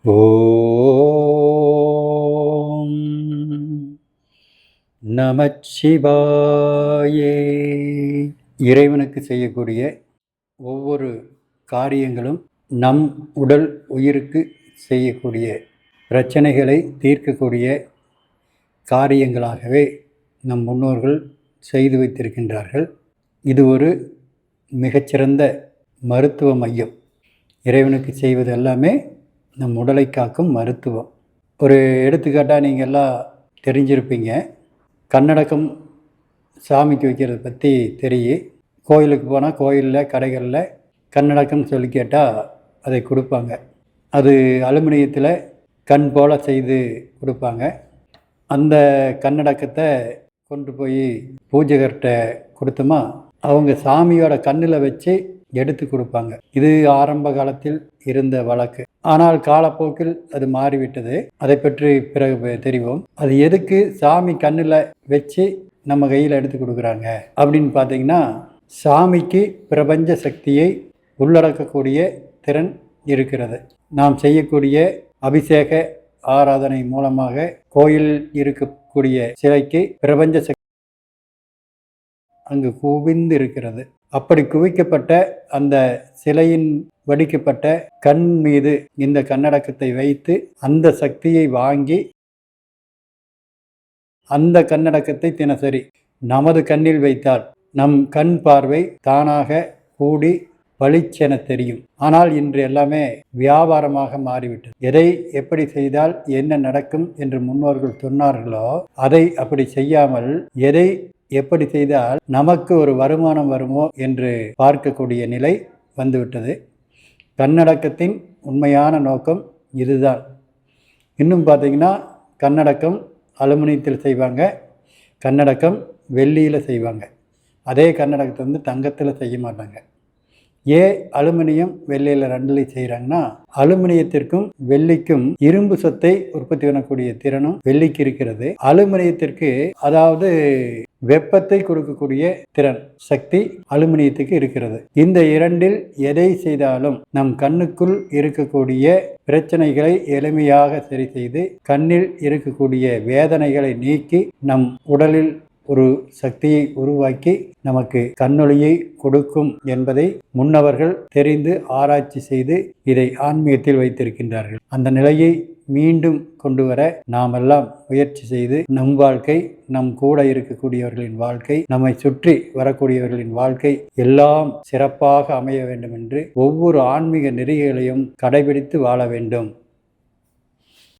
ஓம் நமச்சிவாயே. இறைவனுக்கு செய்யக்கூடிய ஒவ்வொரு காரியங்களும் நம் உடல் உயிருக்கு செய்யக்கூடிய பிரச்சனைகளை தீர்க்கக்கூடிய காரியங்களாகவே நம் முன்னோர்கள் செய்து வைத்திருக்கின்றார்கள். இது ஒரு மிகச்சிறந்த மருத்துவ மையம். இறைவனுக்கு செய்வது எல்லாமே நம் உடலை காக்கும் மருத்துவம். ஒரு எடுத்துக்காட்டாக நீங்கள் எல்லாம் தெரிஞ்சிருப்பீங்க. கன்னடகம் சாமிக்கு வைக்கிறத பற்றி தெரியும். கோயிலுக்கு போனால் கோயிலில் கடைகளில் கன்னடகம் சொல்லி கேட்டால் அதை கொடுப்பாங்க. அது அலுமினியத்தில் கண் போல் செய்து கொடுப்பாங்க. அந்த கன்னடக்கத்தை கொண்டு போய் பூஜகர்கிட்ட கொடுத்தோமா அவங்க சாமியோட கண்ணில் வச்சு எடுத்து கொடுப்பாங்க. இது ஆரம்ப காலத்தில் இருந்த வழக்கு. ஆனால் காலப்போக்கில் அது மாறிவிட்டது. அதை பற்றி பிறகு தெரிவோம். அது எதுக்கு சாமி கண்ணில் வச்சு நம்ம கையில் எடுத்து கொடுக்குறாங்க அப்படின்னு பார்த்தீங்கன்னா, சாமிக்கு பிரபஞ்ச சக்தியை உள்ளடக்கக்கூடிய திறன் இருக்கிறது. நாம் செய்யக்கூடிய அபிஷேக ஆராதனை மூலமாக கோயிலில் இருக்கக்கூடிய சிலைக்கு பிரபஞ்ச சக்தி அங்கு குவிந்து இருக்கிறது. அப்படி குவிக்கப்பட்ட அந்த சிலையின் வடிக்கப்பட்ட கண் மீது இந்த கன்னடக்கத்தை வைத்து அந்த சக்தியை வாங்கி அந்த கன்னடக்கத்தை தினசரி நமது கண்ணில் வைத்தால் நம் கண் பார்வை தானாக கூடி பளிச்சென தெரியும். ஆனால் இன்று எல்லாமே வியாபாரமாக மாறிவிட்டது. எதை எப்படி செய்தால் என்ன நடக்கும் என்று முன்னோர்கள் சொன்னார்களோ அதை அப்படி செய்யாமல் எதை எப்படி செய்தால் நமக்கு ஒரு வருமானம் வருமோ என்று பார்க்கக்கூடிய நிலை வந்துவிட்டது. கன்னடக்கத்தின் உண்மையான நோக்கம் இதுதான். இன்னும் பார்த்தீங்கன்னா, கன்னடக்கம் அலுமினியத்தில் செய்வாங்க, கன்னடக்கம் வெள்ளியில் செய்வாங்க. அதே கன்னடக்கத்தை தங்கத்தில் செய்ய மாட்டாங்க. ஏன் அலுமினியம் வெள்ளியில் ரெண்டுலையும் செய்கிறாங்கன்னா, அலுமினியத்திற்கும் வெள்ளிக்கும் இரும்பு சத்தை உற்பத்தி பண்ணக்கூடிய திறனும் வெள்ளிக்கு இருக்கிறது. அலுமினியத்திற்கு அதாவது வெப்பத்தை கொடுக்கக்கூடிய திறன் சக்தி அலுமினியத்துக்கு இருக்கிறது. இந்த இரண்டில் எதை செய்தாலும் நம் கண்ணுக்குள் இருக்கக்கூடிய பிரச்சனைகளை எளிமையாக சரி செய்து கண்ணில் இருக்கக்கூடிய வேதனைகளை நீக்கி நம் உடலில் ஒரு சக்தியை உருவாக்கி நமக்கு கண்ணொளியை கொடுக்கும் என்பதை முன்னவர்கள் தெரிந்து ஆராய்ச்சி செய்து இதை ஆன்மீகத்தில் வைத்திருக்கின்றார்கள். அந்த நிலையை மீண்டும் கொண்டு வர நாமெல்லாம் முயற்சி செய்து நம் வாழ்க்கை, நம் கூட இருக்கக்கூடியவர்களின் வாழ்க்கை, நம்மை சுற்றி வரக்கூடியவர்களின் வாழ்க்கை எல்லாம் சிறப்பாக அமைய வேண்டும் என்று ஒவ்வொரு ஆன்மீக நெறிகளையும் கடைபிடித்து வாழ வேண்டும்.